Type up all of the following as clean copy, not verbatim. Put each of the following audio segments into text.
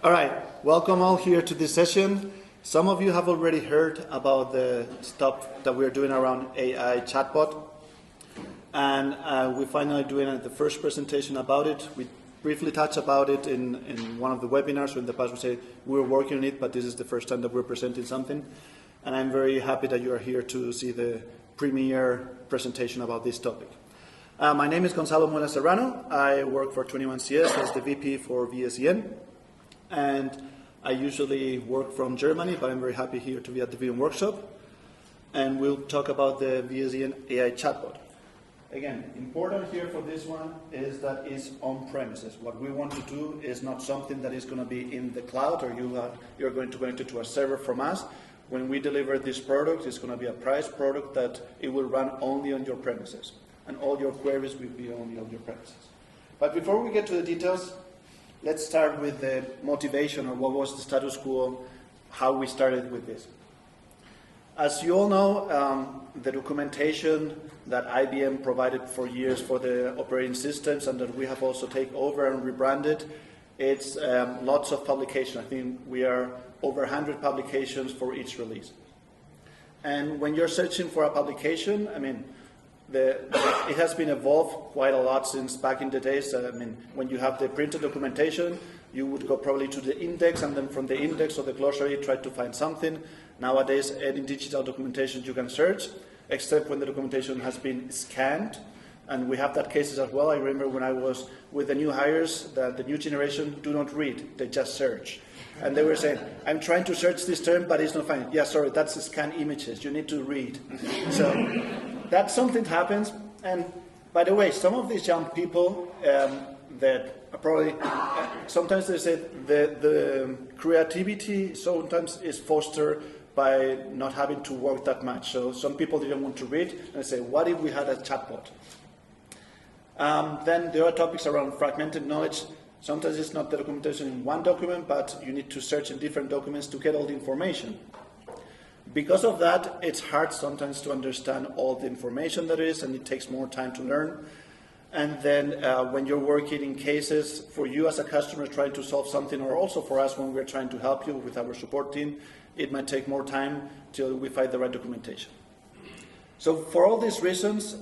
All right, welcome all here to this session. Some of you have already heard about the stuff that we're doing around AI chatbot. And we're finally doing the first presentation about it. We briefly touched about it in one of the webinars. So in the past we said we were working on it, but this is the first time that we're presenting something. And I'm very happy that you are here to see the premiere presentation about this topic. My name is Gonzalo Muelas-Serrano. I work for 21CS as the VP for VSEn. And I usually work from Germany, but I'm very happy here to be at the VSEn workshop. And we'll talk about the VSEn AI chatbot. Again, important here for this one is that it's on premises. What we want to do is not something that is going to be in the cloud or you're going to connect it to a server from us. When we deliver this product, it's going to be a priced product that it will run only on your premises. And all your queries will be only on your premises. But before we get to the details, let's start with the motivation or what was the status quo, how we started with this. As you all know, the documentation that IBM provided for years for the operating systems and that we have also taken over and rebranded, it's lots of publication. I think we are over 100 publications for each release. And when you're searching for a publication, I mean, it has been evolved quite a lot since back in the days. I mean, when you have the printed documentation, you would go probably to the index, and then from the index or the glossary, try to find something. Nowadays, any digital documentation you can search, except when the documentation has been scanned. And we have that cases as well. I remember when I was with the new hires, that the new generation do not read, they just search. And they were saying, I'm trying to search this term, but it's not finding. Yeah, sorry, that's the scanned images. You need to read. So that's something that happens. And by the way, some of these young people that are probably, sometimes they say the creativity sometimes is fostered by not having to work that much. So some people didn't want to read, and they say, what if we had a chatbot? Then there are topics around fragmented knowledge. Sometimes it's not the documentation in one document, but you need to search in different documents to get all the information. Because of that, it's hard sometimes to understand all the information that is, and it takes more time to learn. And then when you're working in cases, for you as a customer trying to solve something, or also for us when we're trying to help you with our support team, it might take more time till we find the right documentation. So for all these reasons,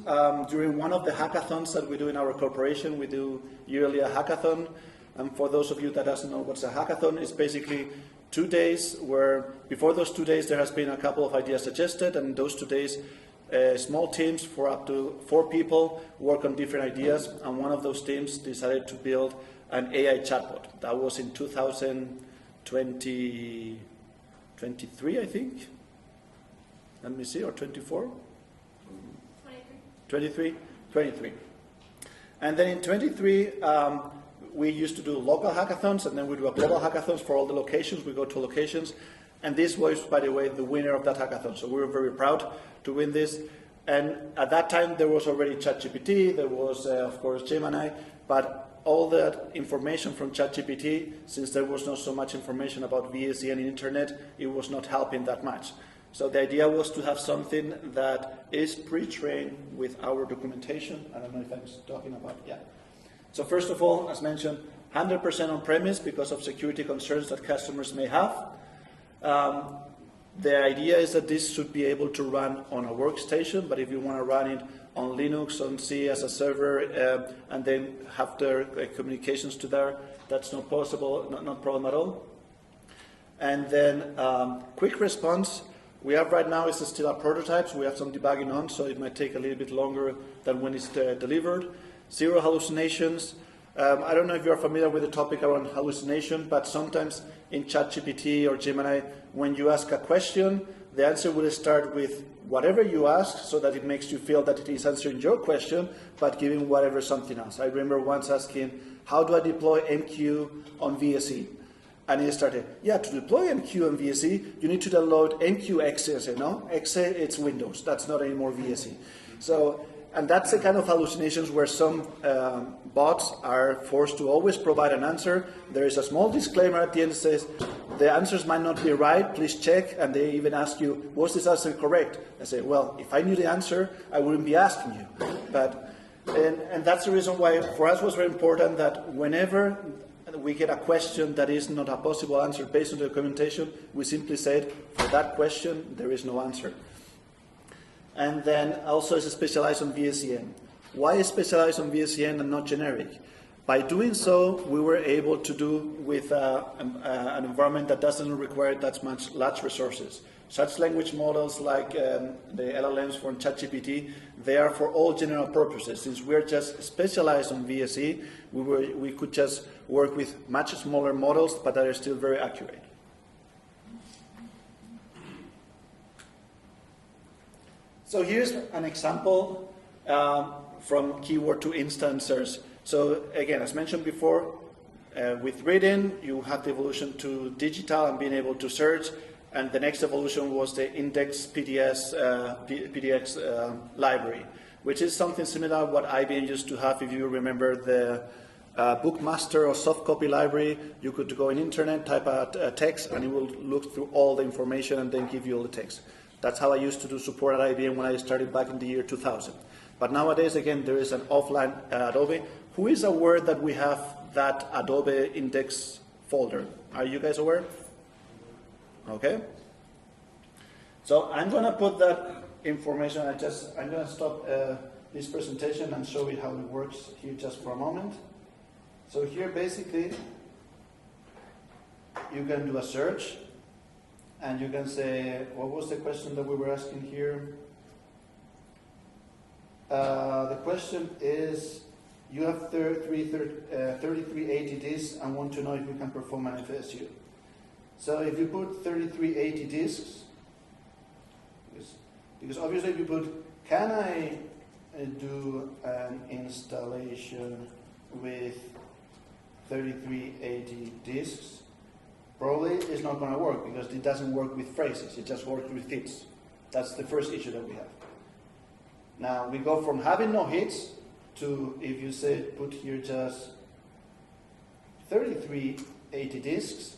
during one of the hackathons that we do in our corporation, we do yearly a hackathon. And for those of you that doesn't know what's a hackathon, it's basically 2 days where before those 2 days there has been a couple of ideas suggested, and those 2 days small teams for up to 4 people work on different ideas, and one of those teams decided to build an AI chatbot. That was in 2023, I think. Let me see, or 24? 23. And then in 23, we used to do local hackathons, and then we do a global hackathons for all the locations. We go to locations. And this was, by the way, the winner of that hackathon. So we were very proud to win this. And at that time, there was already ChatGPT. There was, of course, Gemini. But all that information from ChatGPT, since there was not so much information about VSEn in internet, it was not helping that much. So the idea was to have something that is pre-trained with our documentation. I don't know if I'm talking about, yeah. So first of all, as mentioned, 100% on premise because of security concerns that customers may have. The idea is that this should be able to run on a workstation, but if you want to run it on Linux, on C as a server, and then have the communications to there, that's not possible, not problem at all. And then quick response. We have right now is still a prototype, so we have some debugging on, so it might take a little bit longer than when it's delivered. Zero hallucinations. I don't know if you're familiar with the topic around hallucination, but sometimes in ChatGPT or Gemini, when you ask a question, the answer will start with whatever you ask so that it makes you feel that it is answering your question, but giving whatever something else. I remember once asking, how do I deploy MQ on VSE? And he started, yeah, to deploy MQ on VSE, you need to download MQX. I said, no, X, it's Windows. That's not anymore VSE. So, and that's the kind of hallucinations where some bots are forced to always provide an answer. There is a small disclaimer at the end that says, the answers might not be right, please check. And they even ask you, was this answer correct? I say, well, if I knew the answer, I wouldn't be asking you. And that's the reason why for us was very important that whenever we get a question that is not a possible answer based on the documentation, we simply said, for that question, there is no answer. And then also it's specialized on VSEn. Why is specialized on VSEn and not generic? By doing so, we were able to do with an environment that doesn't require that much large resources. Such language models like the LLMs from ChatGPT, they are for all general purposes. Since we're just specialized on VSE, we could just work with much smaller models, but that are still very accurate. So here's an example from keyword to instance search. So again, as mentioned before, with reading, you have the evolution to digital and being able to search, and the next evolution was the index PDX library, which is something similar to what IBM used to have. If you remember the Bookmaster or soft copy library, you could go in internet, type out text, and it will look through all the information and then give you all the text. That's how I used to do support at IBM when I started back in the year 2000. But nowadays, again, there is an offline Adobe. Who is aware that we have that Adobe index folder? Are you guys aware? Okay. So I'm going to put that information. I'm going to stop this presentation and show you how it works here just for a moment. So here, basically, you can do a search, and you can say, what was the question that we were asking here? The question is, you have 3380 disks and want to know if you can perform an FSU. So if you put 3380 disks, because obviously if you put, can I do an installation with 3380 disks, probably it's not going to work because it doesn't work with phrases, it just works with hits. That's the first issue that we have. Now we go from having no hits to, if you say, put here just 3380 disks,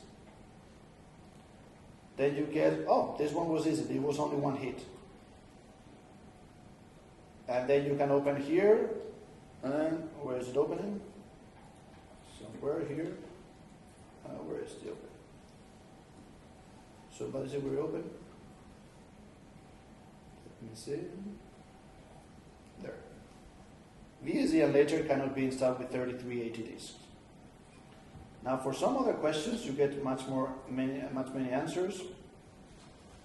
then you get, oh, this one was easy, it was only one hit. And then you can open here, and where is it opening? Somewhere here. Where is it open? Somebody say we're open? Let me see. There. VSE and later cannot be installed with 3380 disks. Now for some other questions you get much many answers.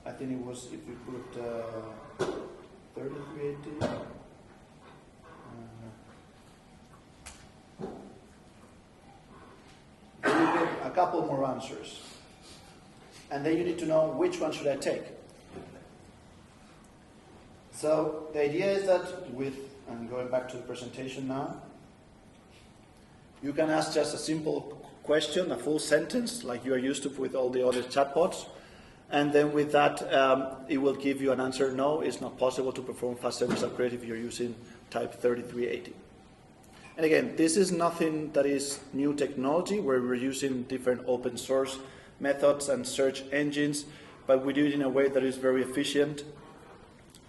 I think it was if you put 3380. Then you get a couple more answers. And then you need to know which one should I take. So the idea is that and going back to the presentation now, you can ask just a simple question, a full sentence, like you are used to with all the other chatbots, and then with that, it will give you an answer. No, it's not possible to perform fast service upgrade if you're using type 3380. And again, this is nothing that is new technology, where we're using different open source methods and search engines, but we do it in a way that is very efficient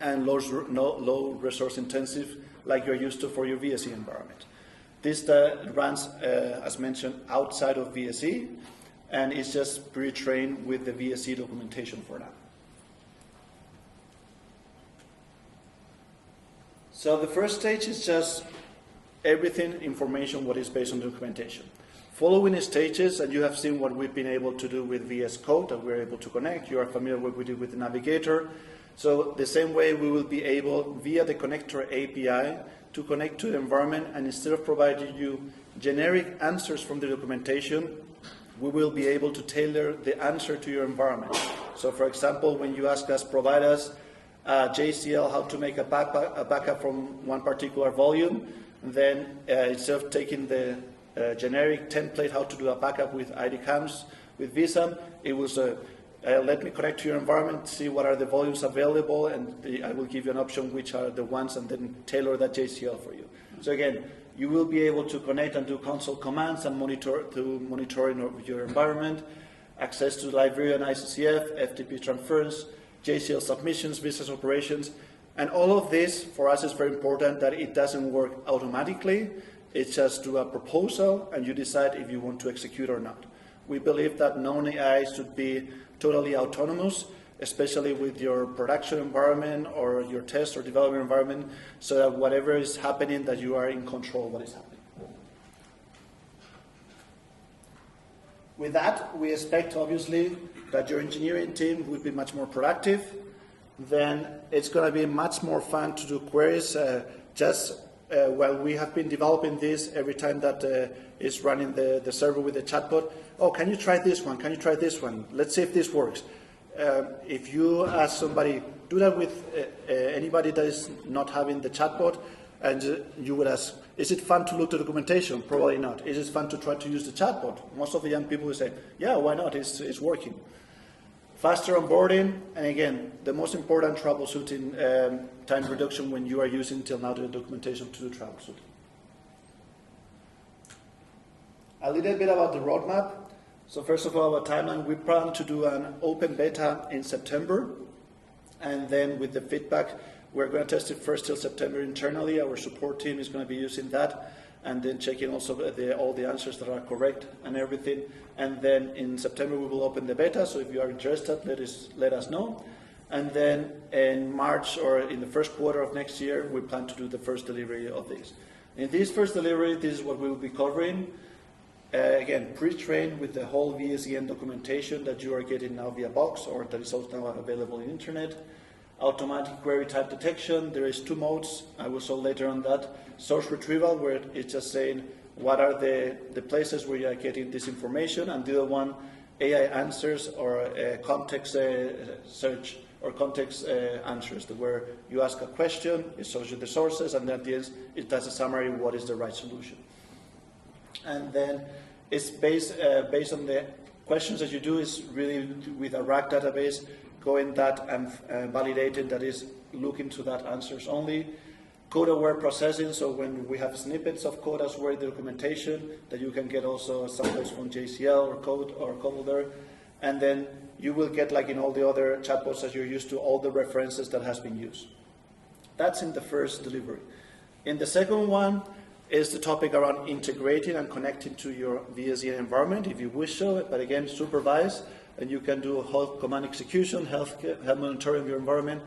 and low resource intensive, like you're used to for your VSE environment. This runs, as mentioned, outside of VSE, and it's just pre-trained with the VSE documentation for now. So the first stage is just everything, information, what is based on documentation. Following stages, and you have seen what we've been able to do with VS Code, that we're able to connect. You are familiar with what we did with the navigator. So the same way we will be able, via the connector API, to connect to the environment, and instead of providing you generic answers from the documentation, we will be able to tailor the answer to your environment. So for example, when you ask us, provide us JCL, how to make a backup from one particular volume, then instead of taking the generic template how to do a backup with IDCAMS, with VSEn, it was let me connect to your environment, see what are the volumes available, and I will give you an option which are the ones, and then tailor that JCL for you. So again, you will be able to connect and do console commands and monitoring of your environment, access to library and ICCF, FTP transfers, JCL submissions, business operations, and all of this for us is very important that it doesn't work automatically. It's just do a proposal and you decide if you want to execute or not. We believe that non-AI should be totally autonomous, especially with your production environment or your test or development environment, so that whatever is happening, that you are in control of what is happening. With that, we expect, obviously, that your engineering team will be much more productive. Then it's going to be much more fun to do queries. While we have been developing this, every time that is running the server with the chatbot, oh, can you try this one? Can you try this one? Let's see if this works. If you ask somebody, do that with anybody that is not having the chatbot, and you would ask, is it fun to look at the documentation? Probably not. Is it fun to try to use the chatbot? Most of the young people will say, yeah, why not? It's working. Faster onboarding, and again, the most important troubleshooting time reduction when you are using till now the documentation to do troubleshooting. A little bit about the roadmap. So first of all, our timeline, we plan to do an open beta in September, and then with the feedback, we're going to test it first till September internally. Our support team is going to be using that, and then checking also all the answers that are correct and everything. And then in September we will open the beta, so if you are interested, let us know. And then in March or in the first quarter of next year, we plan to do the first delivery of this. In this first delivery, this is what we will be covering. Again, pre-trained with the whole VSEn documentation that you are getting now via Box, or that is also now available in internet. Automatic query type detection. There is two modes. I will show later on that. Source retrieval, where it's just saying what are the places where you are getting this information, and the other one, AI answers or context search or context answers, where you ask a question, it shows you the sources, and then at the end it does a summary of what is the right solution. And then it's based on the questions that you do, is really with a RAG database, going that and validating that is looking to that answers only. Code-aware processing, so when we have snippets of code as well, the documentation, that you can get also samples from JCL or code or Coder, and then you will get, like in all the other chatbots that you're used to, all the references that has been used. That's in the first delivery. In the second one is the topic around integrating and connecting to your VSEn environment, if you wish so, but again, supervised. And you can do health command execution, health monitoring of your environment.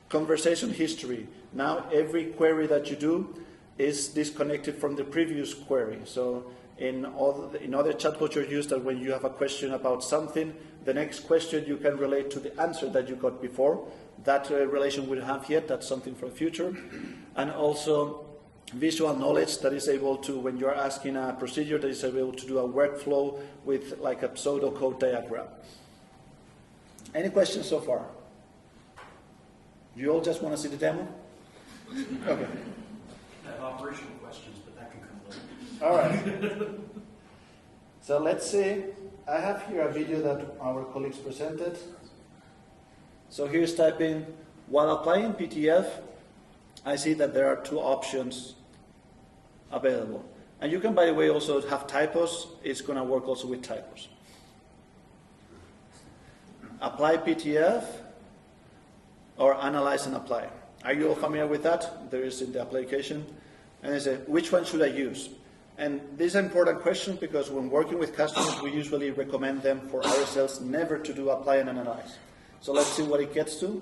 Conversation history. Now every query that you do is disconnected from the previous query. So in other chatbots you're used that when you have a question about something, the next question you can relate to the answer that you got before. That relation we don't have yet, that's something for the future. And also visual knowledge that is able to, when you're asking a procedure, that is able to do a workflow with like a pseudocode diagram. Any questions so far? You all just want to see the demo? Okay. I have operational questions, but that can come later. All right. So let's see. I have here a video that our colleagues presented. So here's typing, while applying PTF, I see that there are two options available. And you can, by the way, also have typos. It's going to work also with typos. Apply PTF or analyze and apply. Are you all familiar with that? There is in the application. And they say, which one should I use? And this is an important question because when working with customers, we usually recommend them for ourselves never to do apply and analyze. So let's see what it gets to.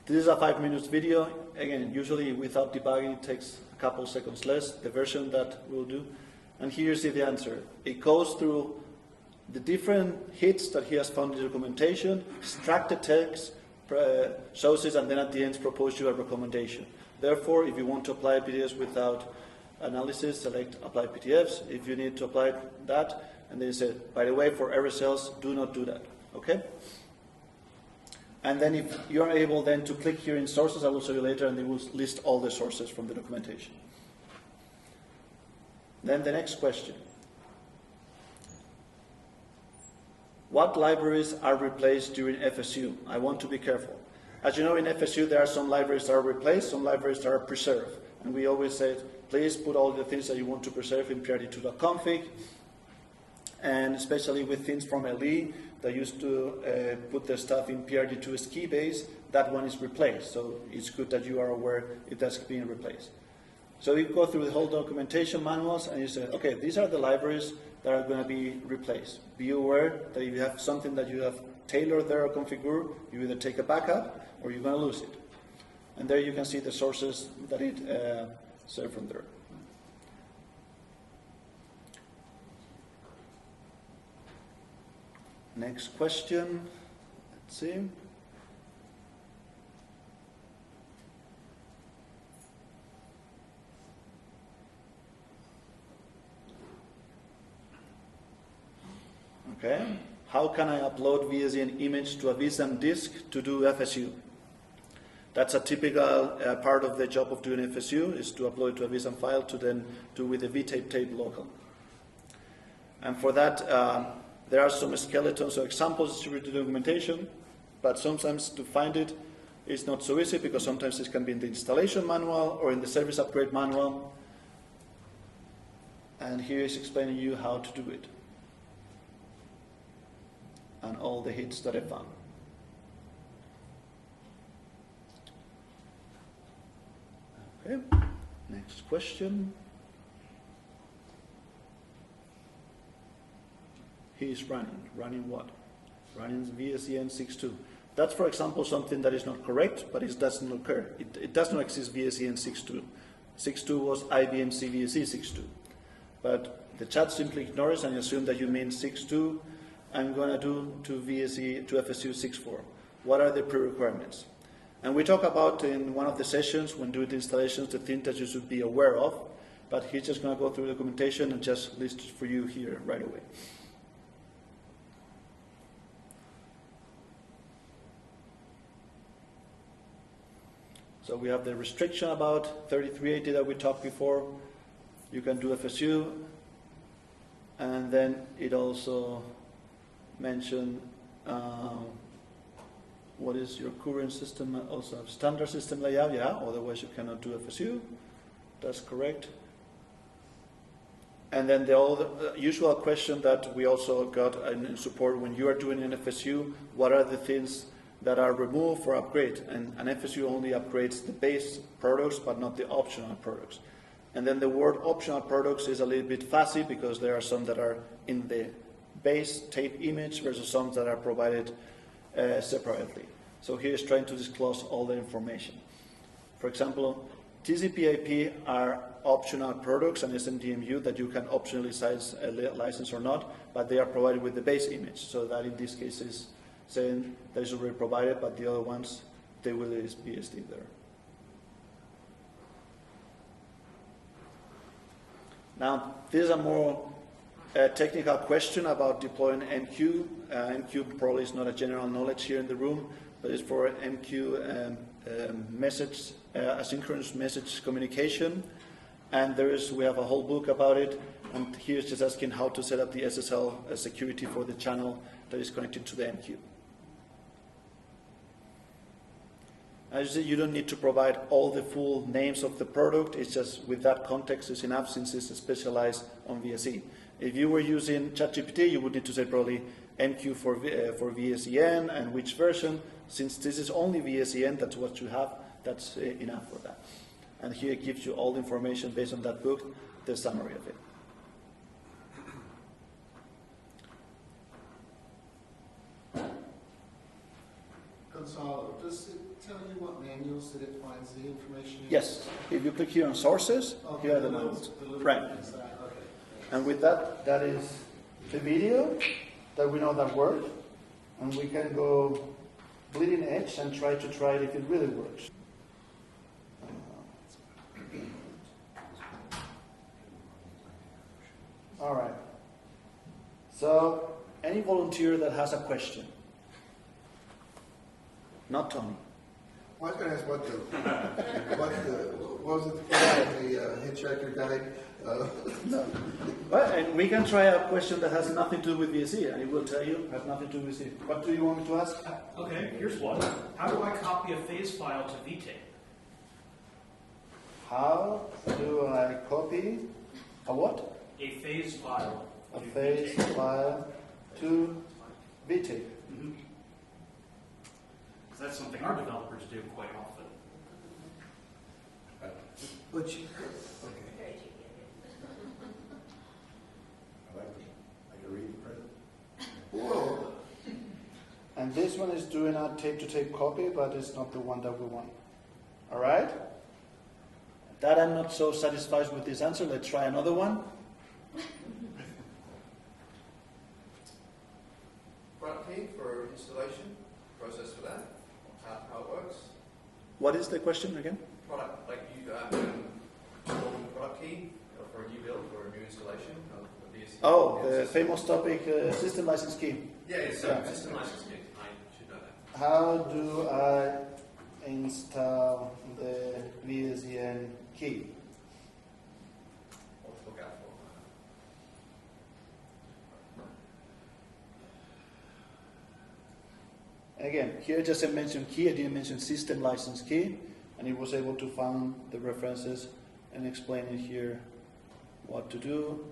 This is a 5-minute video. Again, usually without debugging, it takes a couple seconds less, the version that we'll do. And here's the answer. It goes through the different hits that he has found in the documentation, extract the text, shows it, and then at the end propose you a recommendation. Therefore, if you want to apply PDFs without analysis, select apply PDFs. If you need to apply that, and then you say, by the way, for error cells, do not do that. Okay? And then if you're able then to click here in sources, I will show you later, and it will list all the sources from the documentation. Then the next question. What libraries are replaced during FSU? I want to be careful. As you know, in FSU, there are some libraries that are replaced, some libraries that are preserved. And we always say, please put all the things that you want to preserve in prd2.config. And especially with things from LE that used to put their stuff in prd2 ski base, that one is replaced. So it's good that you are aware if that's being replaced. So you go through the whole documentation manuals and you say, okay, these are the libraries that are going to be replaced. Be aware that if you have something that you have tailored there or configured, you either take a backup or you're going to lose it. And there you can see the sources that it served from there. Next question. Let's see. Okay. How can I upload VSEn image to a VSEn disk to do FSU? That's a typical part of the job of doing FSU, is to upload it to a VSEn file to then do with the vtape tape local. And for that, there are some skeletons or examples distributed documentation, but sometimes to find it is not so easy because sometimes it can be in the installation manual or in the service upgrade manual. And here is explaining you how to do it and all the hits that I found. Okay, next question. He is running what? Running VSEn 6.2. That's, for example, something that is not correct, but it doesn't occur. It does not exist VSEn 6.2. 6.2 was IBM CVSE 6.2. But the chat simply ignores and assume that you mean 6.2. I'm going to do to VSE, to FSU 6.4. What are the pre-requirements? And we talk about in one of the sessions when doing the installations the things that you should be aware of, but he's just going to go through the documentation and just list it for you here right away. So we have the restriction about 3380 that we talked before. You can do FSU, and then it also mentioned what is your current system, also standard system layout, yeah, otherwise you cannot do FSU. That's correct. And then the usual question that we also got in support when you are doing an FSU, what are the things that are removed or upgrade? And an FSU only upgrades the base products, but not the optional products. And then the word optional products is a little bit fussy because there are some that are in the base tape image versus some that are provided separately. So here is trying to disclose all the information. For example, TCP/IP are optional products and SMDMU that you can optionally license or not, but they are provided with the base image. So that in this case is saying that is already provided, but the other ones, they will be still there. Now, this is a more technical question about deploying MQ. MQ probably is not a general knowledge here in the room, but it's for MQ message, asynchronous message communication. And we have a whole book about it. And here's just asking how to set up the SSL security for the channel that is connected to the MQ. As you see, you don't need to provide all the full names of the product. It's just with that context is enough since it's specialized on VSE. If you were using ChatGPT, you would need to say probably MQ for VSEn and which version. Since this is only VSEn, that's what you have, that's enough for that. And here it gives you all the information based on that book, the summary of it. Gonzalo, does it tell you what manuals that it finds the information in? Yes. If you click here on sources, okay, here are the manuals. Right. Okay. And with that, that is the video that we know that worked. And we can go bleeding edge and try it if it really works. All right. So, any volunteer that has a question? Not Tony. Well, I was going to ask What was it, the Hitchhiker Guide? No. Well, and we can try a question that has nothing to do with VSE, and it will tell you has nothing to do with VSE. What do you want me to ask? Okay, here's one. How do I copy a phase file to VTape? How do I copy a what? A phase file. A to phase VTape. file to VTape. Mhm. 'Cause that's something our developers do quite often. But you could, okay. I can read the print. Whoa. And this one is doing a tape-to-tape copy, but it's not the one that we want. All right? That I'm not so satisfied with this answer. Let's try another one. Product key for installation, process for that, how it works. What is the question again? Product, like you product key for a new build or a new installation of a VSE. Oh, the famous topic, system license key. Yeah, so Yeah. system license key. I should know that. How do I install the VSEn key? What to look out for. Again, here just I mentioned key, I didn't mention system license key, and it was able to find the references and explain it here what to do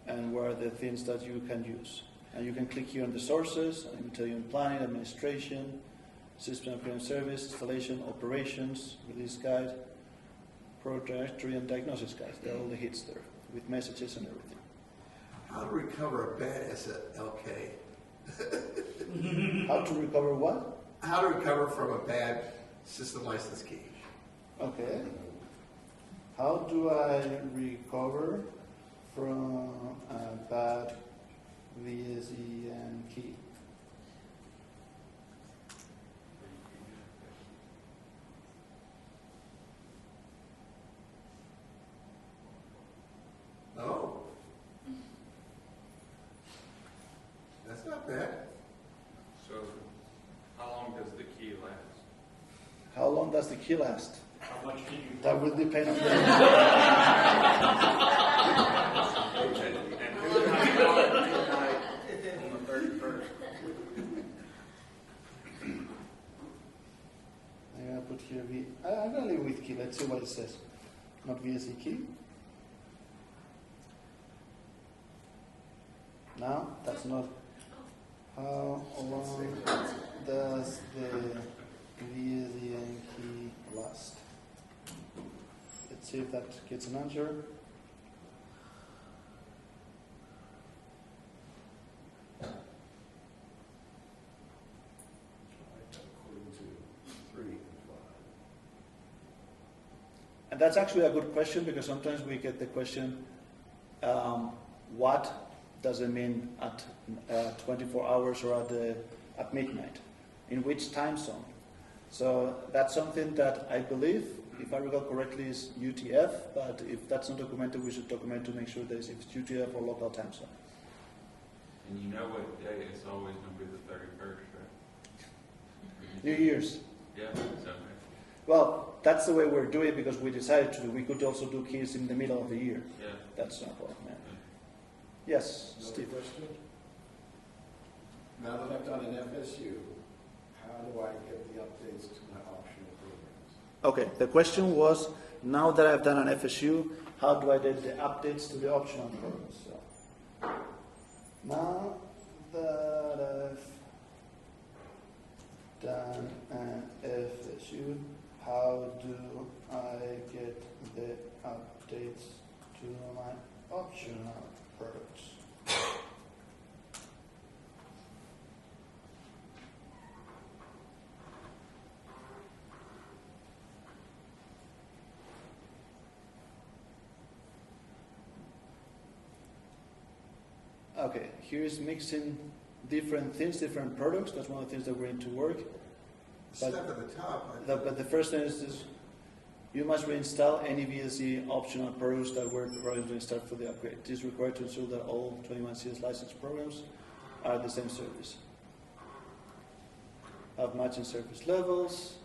and where are the things that you can use. And you can click here on the sources, and it will tell you in planning, administration, system appearance service, installation, operations, release guide, product directory, and diagnosis guide. There are all the hits there with messages and everything. How to recover a bad SLK? How to recover what? How to recover from a bad system license key? Okay. How do I recover from a bad VSEn key? Oh. That's not bad. So, how long does the key last? How long does the key last? How much did you? That will depend on the... And who On the 31st. I'm going to put here I'm going to leave with key. Let's see what it says. Not VSE key. No, that's not. How long does the VSEn key last? Let's see if that gets an answer. And that's actually a good question, because sometimes we get the question, what does it mean at 24 hours or at midnight? In which time zone? So that's something that I believe, if I recall correctly, is UTF, but if that's not documented, we should document to make sure that if it's UTF or local time zone. And you know what day? It's always going to be the 31st, right? New Year's. Yeah, so, Well, that's the way we're doing it because we decided to. We could also do keys in the middle of the year. yeah. That's no problem. Yeah. Yes, Steve. Question? Now that I've done an FSU, how do I get the updates to my optional programs? Okay, the question was, now that I've done an FSU, how do I get the updates to the optional programs? So, now that I've done an FSU, how do I get the updates to my optional products? Okay, here's mixing different things, different products. That's one of the things that we're going to work. Step at the top. But the first thing is this, you must reinstall any VSE optional products that were required to install for the upgrade. It is required to ensure that all 21 CS licensed programs are the same service. Have matching service levels,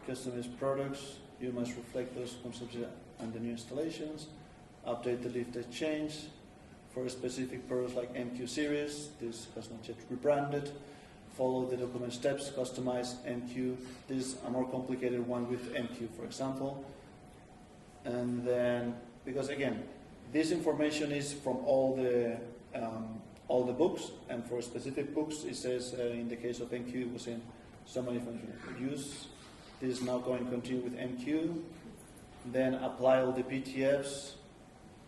customized products, You must reflect those concepts and the new installations. Update the lift exchange for a specific purpose like MQ series. This has not yet rebranded. Follow the document steps, customize MQ. This is a more complicated one with MQ, for example. And then, because again, this information is from all the books, and for specific books, it says in the case of MQ, it was in so many functions. Use. This is now going to continue with MQ. Then apply all the PTFs.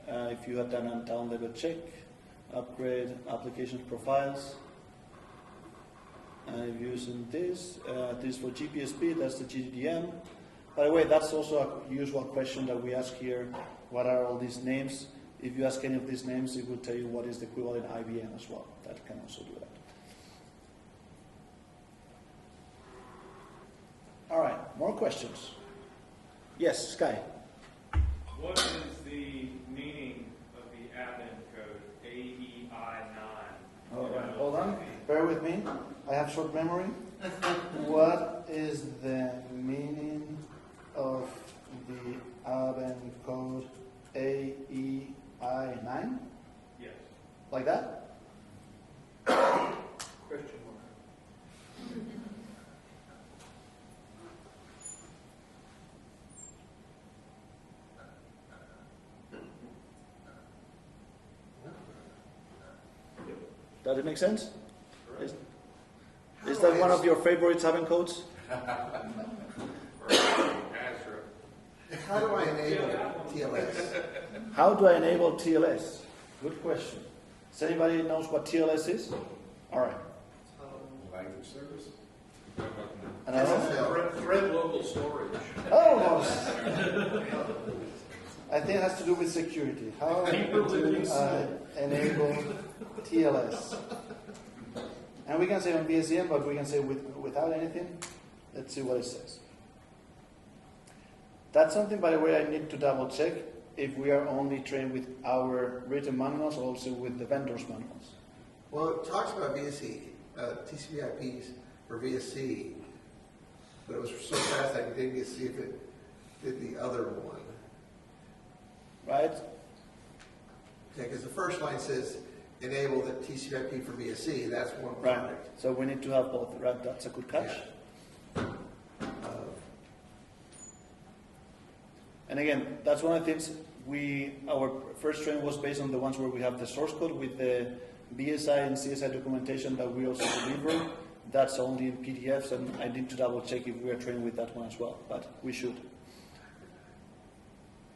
If you have done a down level check, upgrade application profiles. I'm using this. This for GPSP, that's the GDDM. By the way, that's also a usual question that we ask here. What are all these names? If you ask any of these names, it will tell you what is the equivalent IBM as well. That can also do that. All right, more questions. Yes, Sky. What is the meaning of the admin code AEI9? All right, hold on. Bear with me. I have short memory. What is the meaning of the admin code AEI9? Yes. Like that? Question mark. Does it make sense? Is that one of your favorite admin codes? How do I enable TLS? How do I enable TLS? Good question. Does anybody knows what TLS is? All right. Language service? And I don't- Thread local storage. Oh, no. I think it has to do with security. How do I enable TLS? And we can say on VSEn, but we can say without anything. Let's see what it says. That's something, by the way, I need to double check if we are only trained with our written manuals or also with the vendor's manuals. Well, it talks about VSE, TCP/IPs for VSC, but it was so fast I didn't get to see if it did the other one. Right? Yeah, because the first line says enable the TCP/IP for VSC. That's one Right. product. So we need to have both, right? That's a good catch. Yeah. And again, that's one of the things our first training was based on the ones where we have the source code with the BSI and CSI documentation that we also deliver. That's only in PDFs, and I need to double check if we are trained with that one as well, but we should.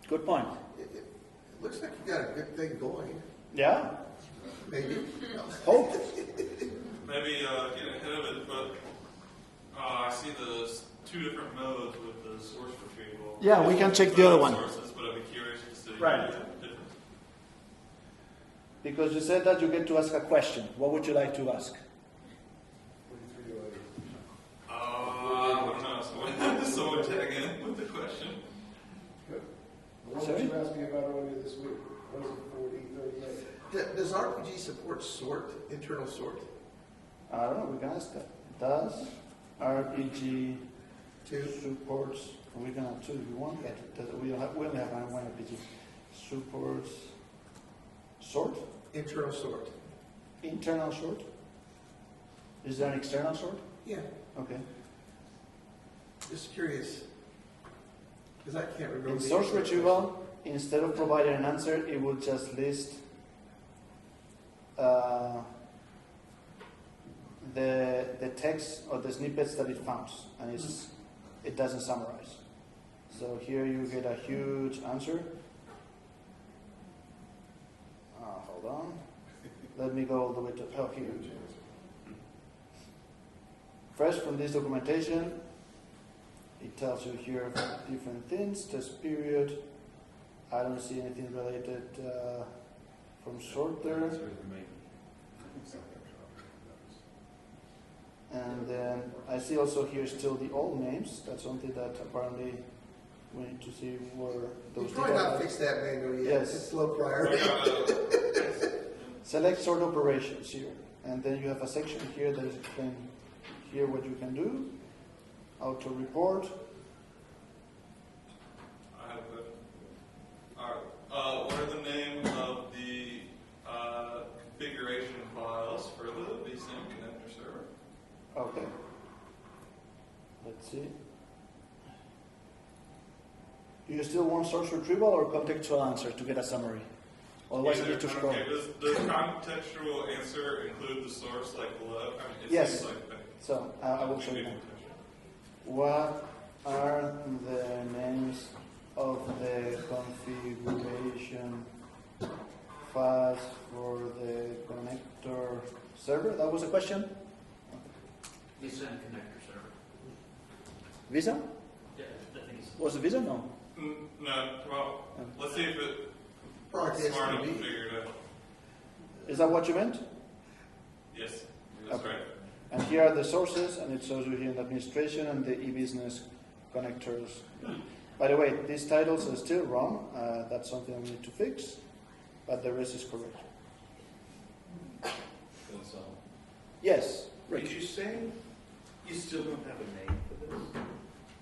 Good point. It looks like you got a good thing going. Yeah? Maybe. Hope. Maybe get ahead of it, but I see there's two different modes with the source retrieval. Yeah, we can check the other one. Sources, but I'd be curious to see Right. the difference. Because you said that you get to ask a question. What would you like to ask? I don't know. Someone tag in with the question. Good. The one that Sorry? you asked me about earlier this week, what is it, 4038? Does RPG support sort, internal sort? I don't know, we can ask that. Does RPG supports, we can have two if you want, but we only have one RPG. Supports sort? Internal sort. Internal sort? Is there an external sort? Yeah. Okay. Just curious. Because I can't remember. In the source answer. retrieval, instead of providing an answer, it will just list the text or the snippets that it found, and it doesn't summarize. So here you get a huge answer. Hold on. Let me go all the way to here. First, from this documentation, it tells you here different things. Test period. I don't see anything related from sort there. And then I see also here still the old names. That's something that apparently we need to see where You those probably not data. fixed that manually yet. Yes. It's low priority. Select sort operations here, and then you have a section here that is explaining here what you can do. Auto report. still want source retrieval or contextual answer to get a summary? Otherwise, you need to scroll. Okay, does contextual answer include the source like below? I mean, it Yes. seems like that. So I will show you now. What are the names of the configuration files for the connector server? That was a question? VSEn connector server. Visa? Yeah, I think it's. Was it Visa? No. No, well, let's see if it Product smart enough to STD. figure it out. Is that what you meant? Yes, that's Okay. right. And here are the sources, and it shows you here in the administration and the e-business connectors. By the way, these titles are still wrong. That's something we need to fix, but the rest is correct. Yes. Rick. Did you say you still don't have a name for this?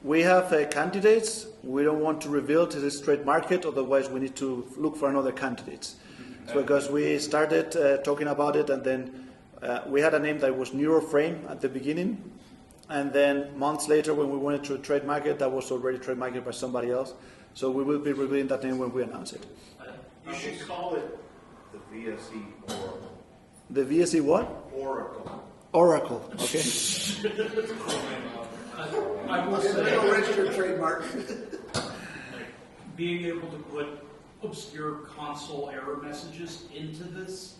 We have candidates. We don't want to reveal to the straight market, otherwise we need to look for another candidates. So because we started talking about it, and then we had a name that was Neuroframe at the beginning, and then months later when we wanted to trademark it, that was already trademarked by somebody else. So we will be revealing that name when we announce it. You should call it the VSE Oracle. The VSE what? Oracle. Oracle. Okay. I will There's say, no registered trademark. being able to put obscure console error messages into this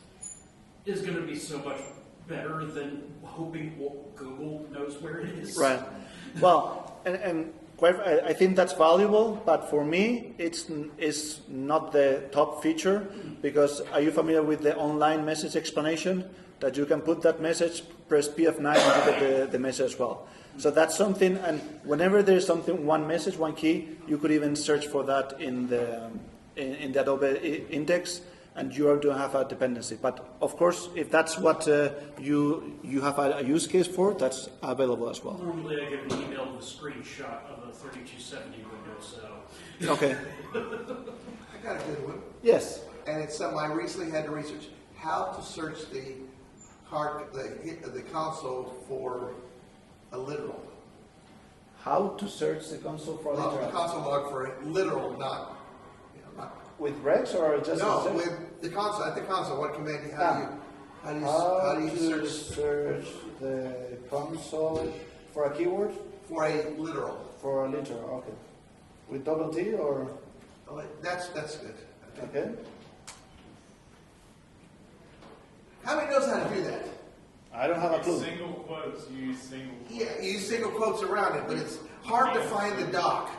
is going to be so much better than hoping Google knows where it is. Right. Well, and quite, I think that's valuable, but for me, it's not the top feature, because are you familiar with the online message explanation? That you can put that message, press PF9, and you get the message as well. So that's something, and whenever there's something, one message, one key, you could even search for that in the Adobe index, and you don't have a dependency. But of course, if that's what you have a use case for, that's available as well. Normally I get an email with a screenshot of a 3270 window, so. Okay. I got a good one, Yes. and it's something I recently had to research: how to search the console for a literal. How to search the console for The literal? console log for a literal, not. With regs or just No, a with the console. At the console, what command? How How do you to search the console for a keyword? for a literal? For a literal, okay. With double T or Oh, that's good. okay? How many knows how to do that? I don't have a clue. Single quotes, you use single quotes. Yeah, you use single quotes around it, but it's hard to find the doc.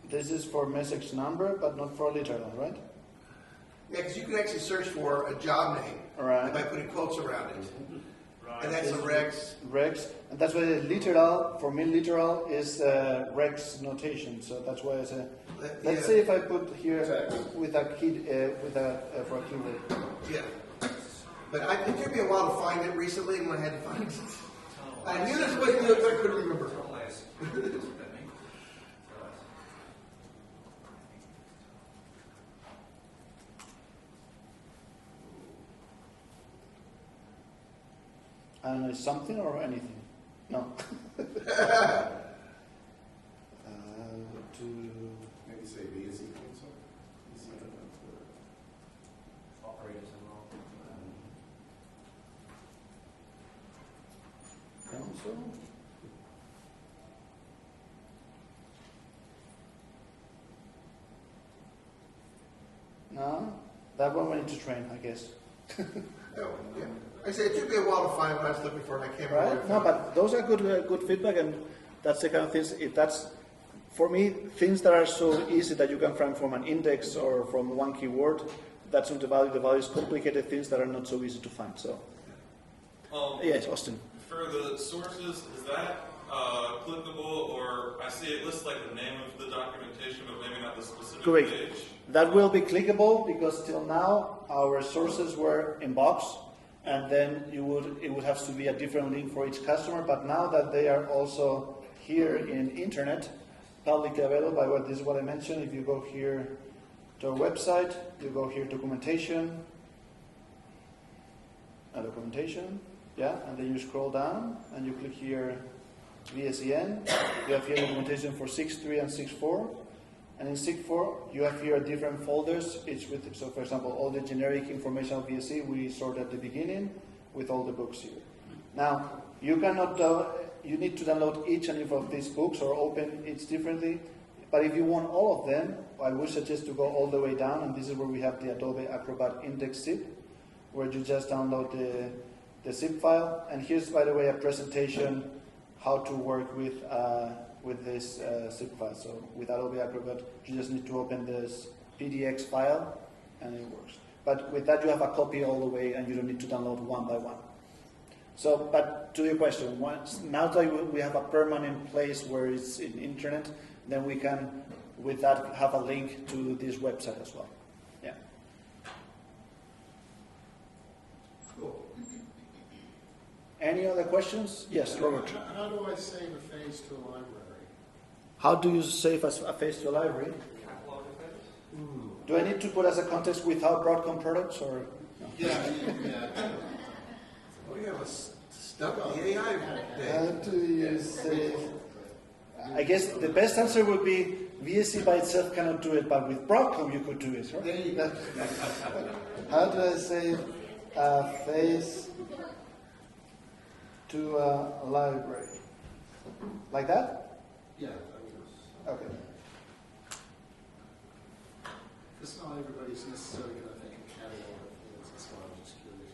This is for message number, but not for literal, right? Yeah, because you can actually search for a job name Right. by putting quotes around it, Right. and that's a regs. Regs, and that's why the literal, for me literal is regs notation, so that's why I say, let's Yeah. see if I put here with a key, for a keyword. Yeah. But it took me a while to find it recently when I had to find it. I knew this was good, but I couldn't remember. And it's something or anything? No. To Maybe say VSE console. Operators involved. console. No, that one we need to train, I guess. Oh, yeah. I say it took me a while to find what I was looking for, and I can't remember. Right? No, but those are good feedback, and that's the kind of things. If that's for me, things that are so easy that you can find from an index or from one keyword, that's not the value. The value is complicated things that are not so easy to find. So, yes, Austin. For the sources, is that clickable, or I see it lists like the name of the documentation, but maybe not the specific Correct. page? That will be clickable because till now our sources were in box, and then it would have to be a different link for each customer. But now that they are also here in internet, publicly available, by what this is what I mentioned. If you go here to our website, you go here documentation, yeah, and then you scroll down and you click here VSEn. You have here documentation for 6.3 and 6.4. And in 6.4, you have here different folders, each with, so for example, all the generic information of VSE we sort at the beginning with all the books here. Now, you cannot, you need to download each and every of these books or open each differently. But if you want all of them, I would suggest to go all the way down, and this is where we have the Adobe Acrobat Index zip, where you just download the zip file. And here's, by the way, a presentation how to work with this zip file. So with Adobe Acrobat, you just need to open this PDX file, and it works. But with that, you have a copy all the way, and you don't need to download one by one. So, but to your question, now that we have a permanent place where it's in internet, then we can, with that, have a link to this website as well. Yeah. Cool. Any other questions? Yes, Robert. How do I save a phase to a library? How do you save a phase to a library? Catalog of those? Do I need to put as a context without Broadcom products, or? No? Yeah. We have a stuff on the AI How day. do you save? I guess the best answer would be VSE by itself cannot do it, but with Broadcom you could do it, right? There you go. How do I save a phase to a library? Like that? Yeah. Okay. Because not everybody's necessarily going to think of catalog of fields, that's why I'm just curious.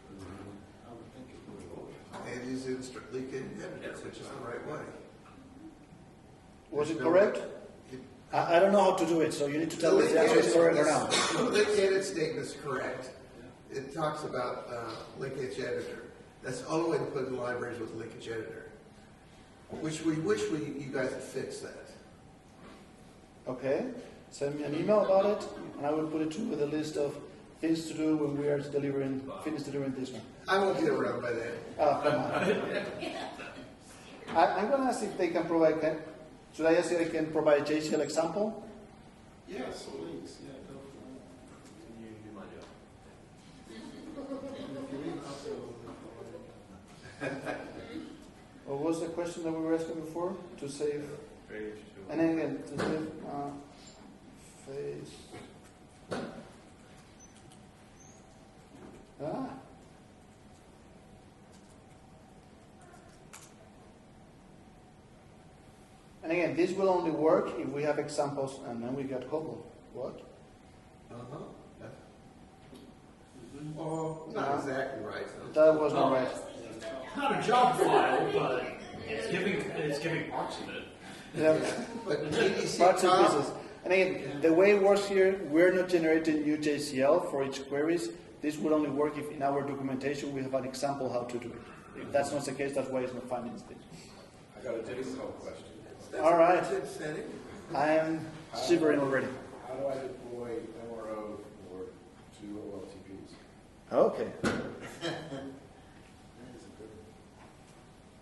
I would think it would. And use it strictly in editor, which is the right way. Was it correct? I don't know how to do it, so you need to tell me if the answer is correct or not. The link edit statement is correct. It talks about linkage editor. That's the only way to put in libraries with linkage editor. Which we wish you guys had fixed that. Okay. Send me an email about it, and I will put it to with a list of things to do when we are finished delivering this one. I won't get around by then. Oh, come on. I'm going to ask if they can provide. Should I ask if they can provide a JCL example? Yes, please. Yeah, go Can you do my job? for it. What was the question that we were asking before? To save. Phase to- And then again, to save phase. Ah. And again, this will only work if we have examples, and then we get couple. What? Uh-huh. Oh, not exactly right. That was not right. Not a job file, but it's giving parts of it. Yeah. But EDC Parts and top, pieces. And again, the way it works here, we're not generating new JCL for each queries. This will only work if in our documentation we have an example how to do it. If that's not the case, that's why it's not finding this. I got a JSON question. that's All right. a good setting. I am shivering already. How do I deploy MRO for two OLTPs? Okay.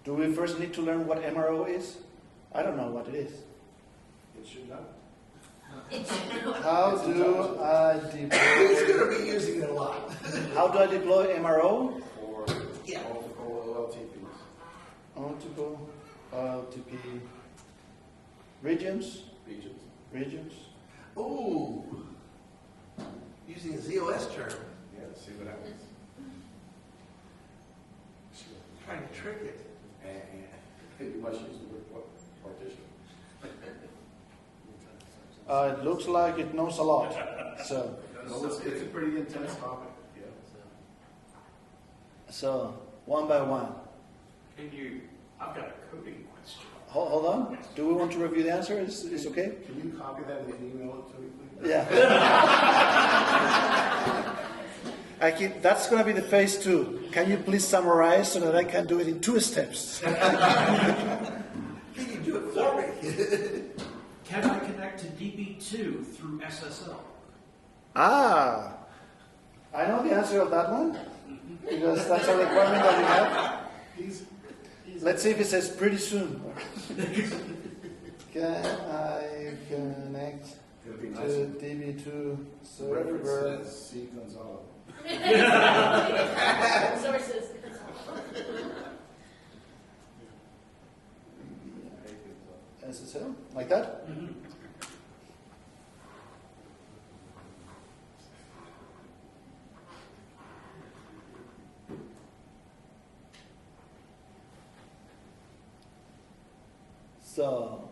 Do we first need to learn what MRO is? I don't know what it is. It should not. How do I Who's deploy? going to be using it a lot? How do I deploy MRO? For multiple OLTPs. Multiple LTP regions. Regions. Ooh, using a ZOS term, Yeah, see what happens. trying to trick it. And you must use the word partition. It looks like it knows a lot. So, Well, it's a pretty intense topic. Yeah. so one by one. I've got a coding question. Hold on. Do we want to review the answer? Is okay? Can you copy that and email it to me, please? Yeah. That's going to be the phase 2. Can you please summarize so that I can do it in 2 steps? Can you do it for me? Can I connect to DB2 through SSL? Ah, I know the answer of that one because that's a requirement that we have. Let's see if it says pretty soon. Can I connect It'd be to nice. DB2 server? References C. Gonzalo. Sources. So, like that? So,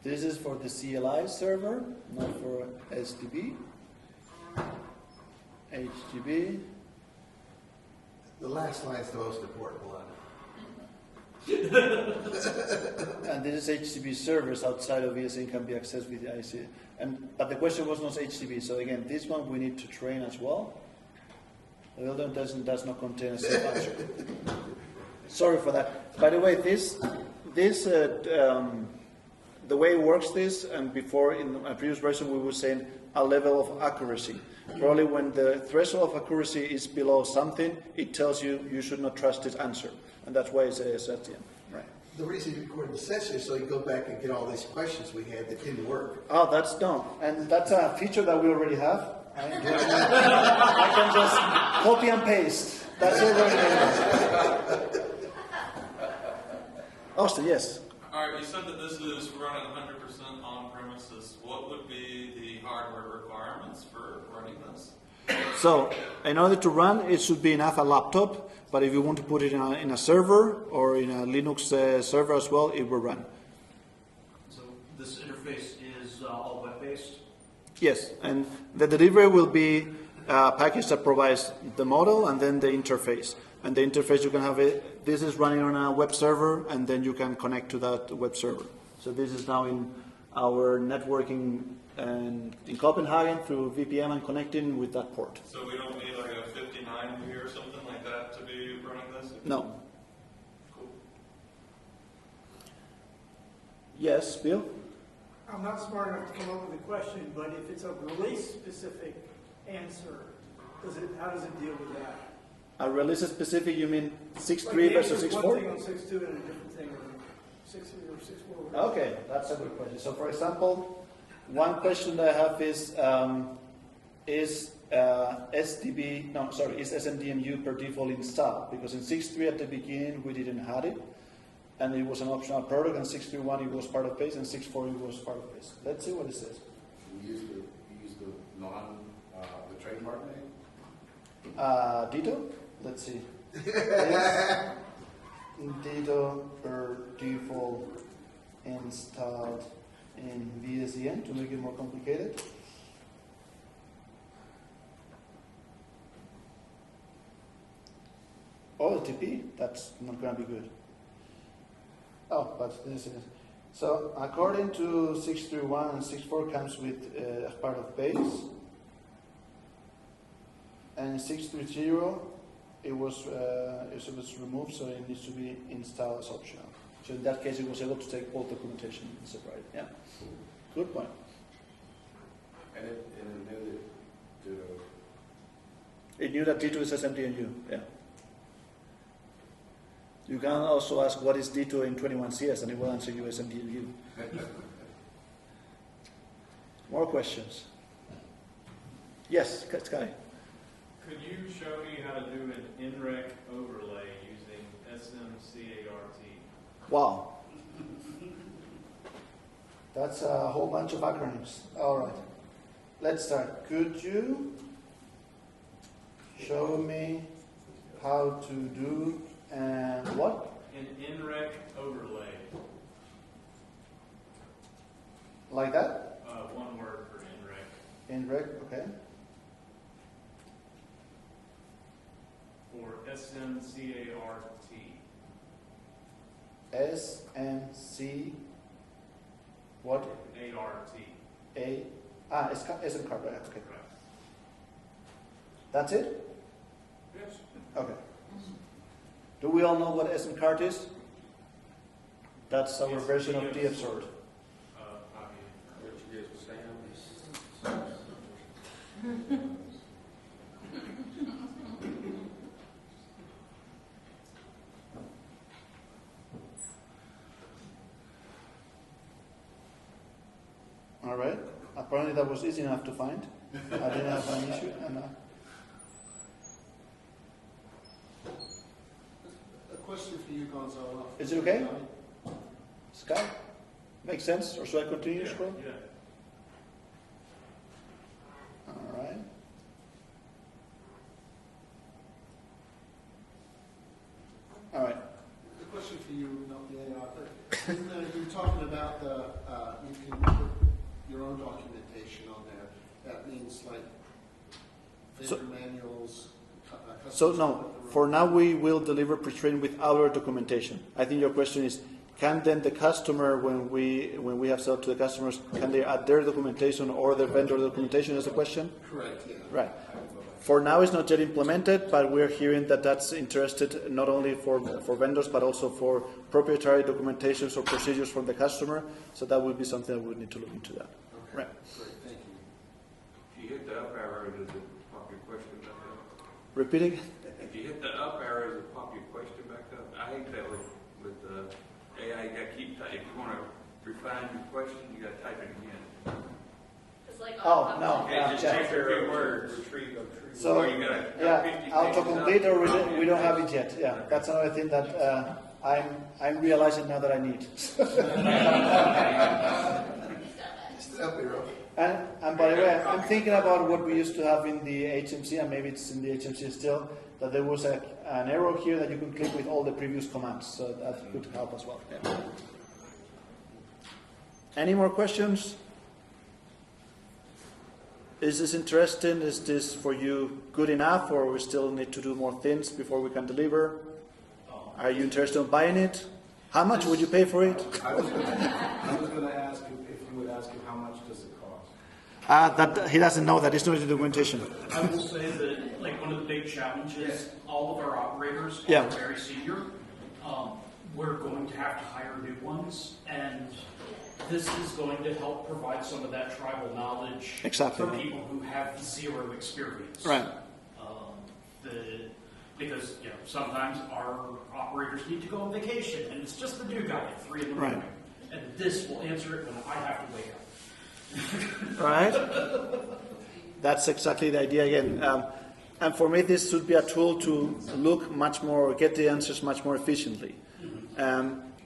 this is for the CLI server, not for SDB. HTTP. The last line is the most important one. And this is HTTP servers outside of VSEn can be accessed with the IC. But the question was not HTTP. So again, this one we need to train as well. The other one does not contain a safe answer. Sorry for that. By the way, the way it works and before in a previous version we were saying a level of accuracy. Probably when the threshold of accuracy is below something, it tells you should not trust this answer. And that's why it says at the end. Right. The reason you recorded the session is so you go back and get all these questions we had that didn't work. Oh, that's done. And that's a feature that we already have. I can just copy and paste. That's it. Austin, yes. All right, you said that this is running 100% on premises. What would be the hardware requirements for running this? So, in order to run, it should be enough a laptop. But if you want to put it in a server or in a Linux server as well, it will run. So this interface is all web-based? Yes, and the delivery will be a package that provides the model and then the interface. And the interface you can have it, this is running on a web server and then you can connect to that web server. So this is now in our networking and in Copenhagen through VPN and connecting with that port. So we don't need like a 59 or something like that to be running this? No. Cool. Yes, Bill? I'm not smart enough to come up with a question, but if it's a release-specific answer, how does it deal with that? A release specific, you mean 6.3 Like versus 6.4? one thing on 6.2 and a different thing on 6.3 or 6.4. Okay, that's a good question. So, for example, one question that I have is SMDMU per default installed? Because in 6.3 at the beginning we didn't have it, and it was an optional product, and 6.3.1 it was part of base, and 6.4 it was part of base. Let's see what it says. You use the trademark name? Dito? Let's see. Dito per default installed in VSEn to make it more complicated. OLTP, that's not going to be good. Oh, but this is. So according to 6.3.1 and 6.4 comes with as part of base. And 6.3.0 it was removed, so it needs to be installed as optional. So in that case, it was able to take all documentation and separate. Yeah, good point. And it admitted to. It knew that D2 is SMDNU. Yeah. You can also ask what is D2 in 21CS, and it will answer you SMDNU. More questions? Yes, Sky. Could you show me how to do an NREC overlay using SMCART? Wow. That's a whole bunch of acronyms. All right. Let's start. Could you show me how to do what? An NREC overlay. Like that? One word for NREC. NREC, okay. For SMCART. SMC what? ART. SM card, right? Okay. That's it? Yes. Okay. Do we all know what SM card is? That's our It's version of DF DF-sort. All right. Apparently that was easy enough to find. I didn't have an issue. And, you, Gonzalo. Is it okay? Sky? Makes sense? Or should I continue scrolling? Yeah. All right. All right. The question for you, not the AI, but you're talking about you can put your own documentation on there. That means like vendor manuals. So no, for now we will deliver pre-trained with our documentation. I think your question is, can then the customer, when we have sold to the customers, can they add their documentation or their vendor documentation is the question? Correct, yeah. Right. For now it's not yet implemented, but we're hearing that that's interested not only for vendors, but also for proprietary documentations or procedures from the customer. So that would be something that we need to look into that. Okay. Right. Great, thank you. If you hit the up arrow, does it pop your question back up? Repeating? If you hit the up arrow, does it pop your question back up? I hate that with AI, you got to keep typing. If you want to refine your question, you got to type it again. It's like Oh, no. Okay, just take your good words. So, Or you gotta yeah, 50 autocomplete pages or up. we don't have it yet. Yeah, that's another thing that I'm realizing now that I need. Stop me, Rob. And by the way, I'm thinking about what we used to have in the HMC, and maybe it's in the HMC still, that there was an arrow here that you could click with all the previous commands. So that could help as well. Yeah. Any more questions? Is this interesting? Is this for you good enough, or we still need to do more things before we can deliver? Are you interested in buying it? How much would you pay for it? I was going to ask you if you would ask him how much does it cost. That he doesn't know that. It's not in the documentation. I will say that, like, one of the big challenges, all of our operators Yeah. are very senior. We're going to have to hire new ones, and this is going to help provide some of that tribal knowledge Exactly. for people who have zero experience. Right. Because sometimes our operators need to go on vacation, and it's just the new guy at 3 in the Right. morning, and this will answer it when I have to wake up. Right? That's exactly the idea again. And for me, this should be a tool to look much more, get the answers much more efficiently.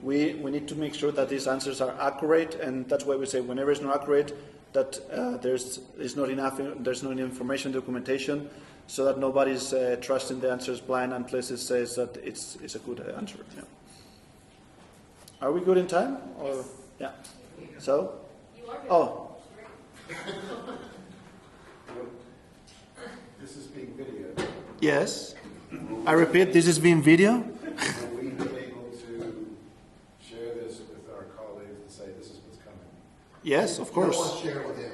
We need to make sure that these answers are accurate, and that's why we say whenever it's not accurate, that there's not enough information documentation, so that nobody's trusting the answers blind unless it says that it's a good answer. Yeah. Are we good in time? Or yeah. So. Oh. This is being videoed. Yes. I repeat, this is being video. Will we be able to share this with our colleagues and say this is what's coming? Yes, of You don't want course. to share it with him.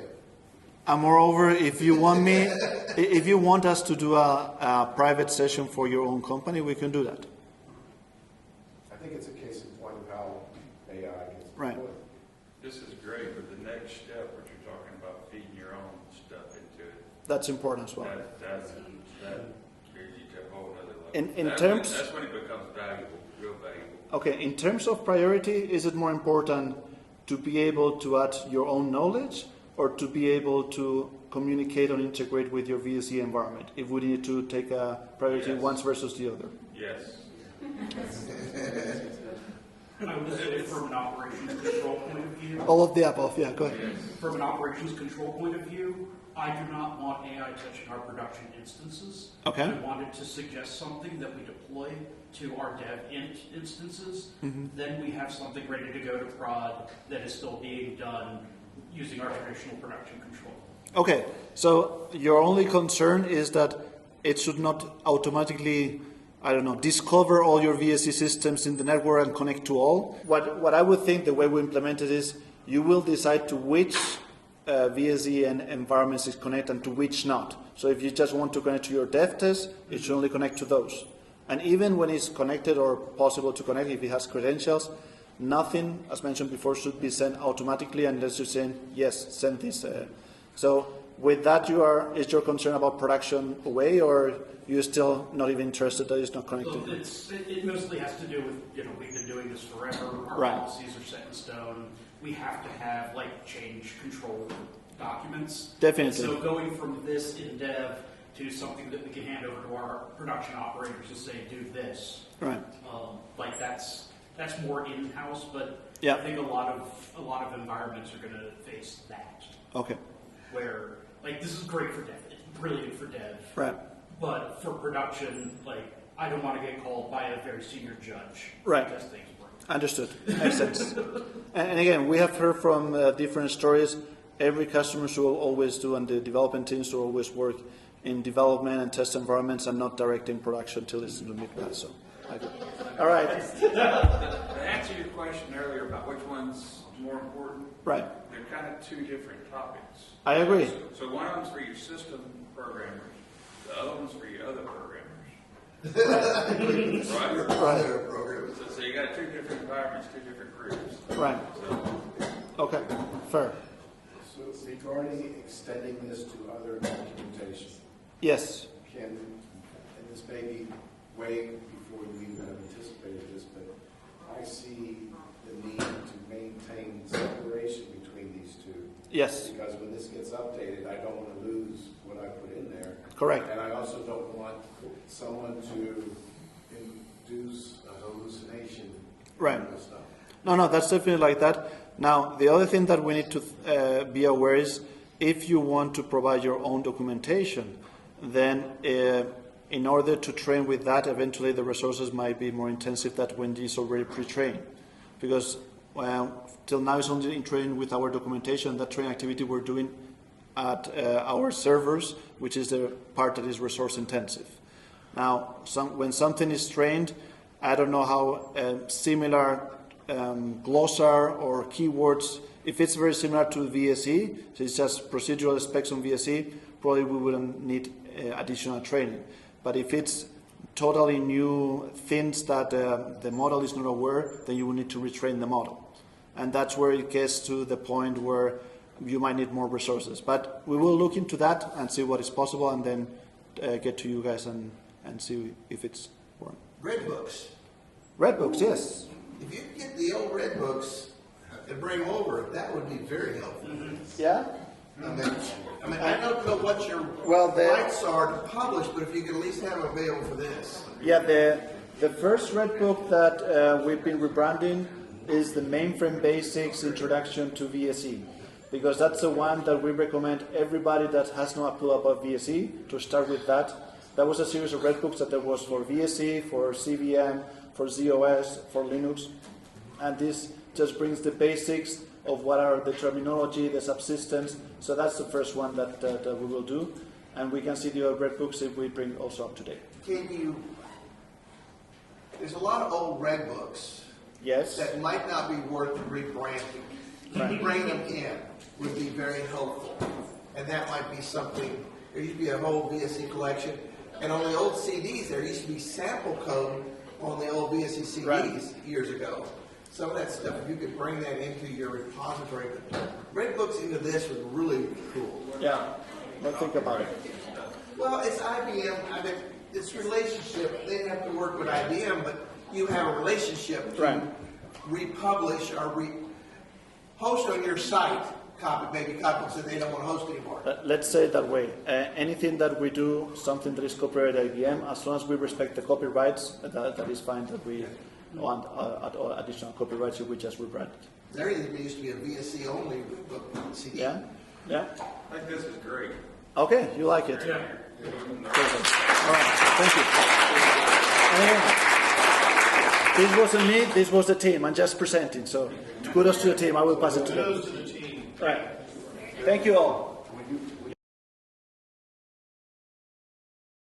And moreover, if you want us to do a private session for your own company, we can do that. I think it's a case in point of how AI gets Right. deployed. This is great, but the next step, what you're talking about, feeding your own stuff into it, That's important as well. that brings you to a whole other level. In That's terms- when, that's when it becomes valuable, real valuable. Okay, in terms of priority, is it more important to be able to add your own knowledge, or to be able to communicate and integrate with your VSE environment? If we need to take a priority Yes. once versus the other. Yes. I would say from an operations control point of view, All of the above, yeah, go ahead. from an operations control point of view, I do not want AI touching our production instances. Okay. I wanted to suggest something that we deploy to our dev instances. Then we have something ready to go to prod that is still being done using our traditional production control. Okay, so your only concern is that it should not automatically, discover all your VSE systems in the network and connect to all. What I would think the way we implement it is you will decide to which VSE and environments is connect and to which not. So if you just want to connect to your dev test, it should only connect to those. And even when it's connected or possible to connect, if it has credentials, nothing, as mentioned before, should be sent automatically unless you're saying, yes, send this. So with that, is your concern about production away, or you're still not even interested that it's not connected? So it mostly has to do with, we've been doing this forever. Our Right. policies are set in stone. We have to have change control documents. Definitely. So going from this in dev to something that we can hand over to our production operators to say, do this. Right. Like that's more in-house, but Yeah. I think a lot of environments are going to face that. Okay. Where like this is great for dev, it's brilliant for dev, Right. but for production, like I don't want to get called by a very senior judge. Right. Because things work. Understood. Makes sense. And again, we have heard from different stories. Every customer should always do, and the development teams should always work in development and test environments and not direct in production until it's in the mid-pass. So, okay. All right. To answer your question earlier about which one's more important, Right. they're kind of two different topics. I agree. So one of them's for your system programmers, the other one's for your other programmers. Right? Other programs. So you got two different environments, two different groups. Right. So, Okay. Fair. So regarding extending this to other documentation, Yes. and this may be way before we even have anticipated this, but I see the need to maintain separation between these two. Yes. Because when this gets updated, I don't want to lose what I put in there. Correct. And I also don't want someone to induce a hallucination. Right. of this stuff. No, that's definitely like that. Now, the other thing that we need to be aware is if you want to provide your own documentation, then in order to train with that, eventually the resources might be more intensive than when it's already pre-trained. Because till now it's only in training with our documentation, that training activity we're doing at our servers, which is the part that is resource intensive. Now, when something is trained, I don't know how similar glossar or keywords, if it's very similar to VSE, so it's just procedural specs on VSE, probably we wouldn't need additional training. But if it's totally new things that the model is not aware, then you will need to retrain the model. And that's where it gets to the point where you might need more resources. But we will look into that and see what is possible, and then get to you guys and see if it's working. Red books. Red books, yes. If you could get the old red books and bring them over, that would be very helpful. Yeah? I mean, I don't know what your the- rights are to publish, but if you could at least have them available for this. Yeah, the first red book that we've been rebranding is the Mainframe Basics Introduction to VSE, because that's the one that we recommend everybody that has no clue about VSE to start with that. That was a series of red books that there was for VSE, for CVM, for ZOS, for Linux, and this just brings the basics of what are the terminology, the subsystems. So that's the first one that we will do, and we can see the other red books if we bring also up to date. Can you, there's a lot of old red books Yes. that might not be worth rebranding. Right. Bring them in would be very helpful. And that might be something, there used to be a whole VSE collection, and on the old CDs, there used to be sample code on the old VSE CDs Right. years ago. Some of that stuff, if you could bring that into your repository, red books into this would really be cool. Yeah. Let's think about it. Well, it's IBM, I mean, it's relationship, they have to work with IBM, but you have a relationship to Right. republish or host on your site, maybe copies that they don't want to host anymore. Let's say it that way. Anything that we do, something that is copyrighted IBM, as long as we respect the copyrights, that is fine. That we want additional copyrights if we just rebrand it. There used to be a VSC only book CD. Yeah? Yeah? I think this is great. Okay, you like it? Yeah. Perfect. All right, thank you. This wasn't me, this was the team. I'm just presenting, so kudos to the team. I will pass it to them. Kudos to the team. All right. Thank you all.